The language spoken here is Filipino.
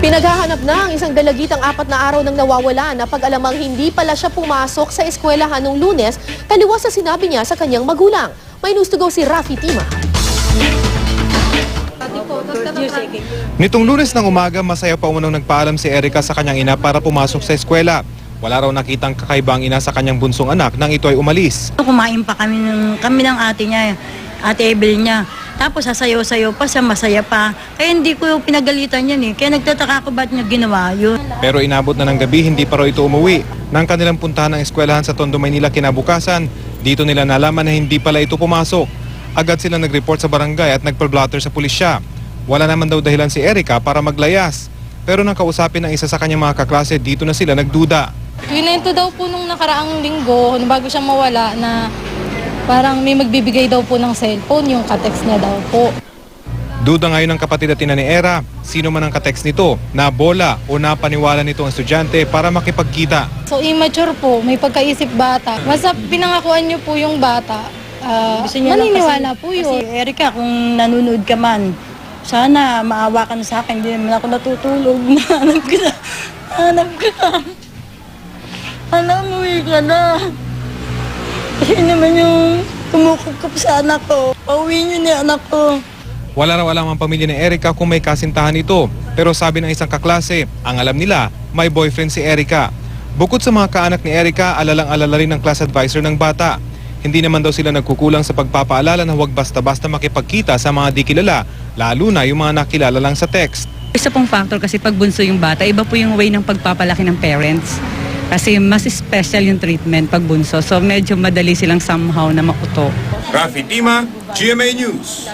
Pinaghahanap na ang isang dalagitang 4 na araw nang nawawala na pag-alamang hindi pala siya pumasok sa eskwelahan noong Lunes, taliwas sa sinabi niya sa kanyang magulang. May news to go si Rafi Tima. Nitong Lunes ng umaga, masaya pa umunong nagpaalam si Erica sa kanyang ina para pumasok sa eskwela. Wala raw nakitang kakaibang ina sa kanyang bunsong anak nang ito ay umalis. Kumain pa kami ng ate niya, ate Ebel niya. Tapos sasayaw-sayaw pa siya, masaya pa. Kaya hindi ko pinagalitan yan eh. Kaya nagtataka ako ba't niya ginawa yun. Pero inabot na ng gabi, hindi pa raw ito umuwi. Nang kanilang puntahan ng eskwelahan sa Tondo, Maynila kinabukasan, dito nila nalaman na hindi pala ito pumasok. Agad sila nag-report sa barangay at nagpa-blotter sa pulisya. Wala naman daw dahilan si Erica para maglayas. Pero nang kausapin ng isa sa kanyang mga kaklase, dito na sila nagduda. Kwento daw po nung nakaraang linggo, bago siya mawala, na parang may magbibigay daw po ng cellphone, yung katext niya daw po. Duda ngayon ng kapatid at ina ni Era, sino man ang katext nito, nabola o napaniwala nito ang estudyante para makipagkita. So immature po, may pagkaisip bata. Basta pinangakuan niyo po yung bata, maniniwala po yun. Kasi Erica, kung nanonood ka man, sana maawa ka na sa akin, hindi naman ako natutulog. Nahanap ka na. Hanap ka na. Anak, umuwi ka na. Kasi naman yung tumukog sa anak ko. Pauwi niyo ni anak ko. Wala raw alam ang pamilya ni Erica kung may kasintahan ito. Pero sabi ng isang kaklase, ang alam nila, may boyfriend si Erica. Bukod sa mga kaanak ni Erica, alalang-alala rin ng class advisor ng bata. Hindi naman daw sila nagkukulang sa pagpapaalala na huwag basta-basta makipagkita sa mga di kilala, lalo na yung mga nakilala lang sa text. Isa pong factor kasi pag bunso yung bata, iba po yung way ng pagpapalaki ng parents. Kasi mas special yung treatment pag bunso. So medyo madali silang somehow na makuto. Rafi Tima, GMA News.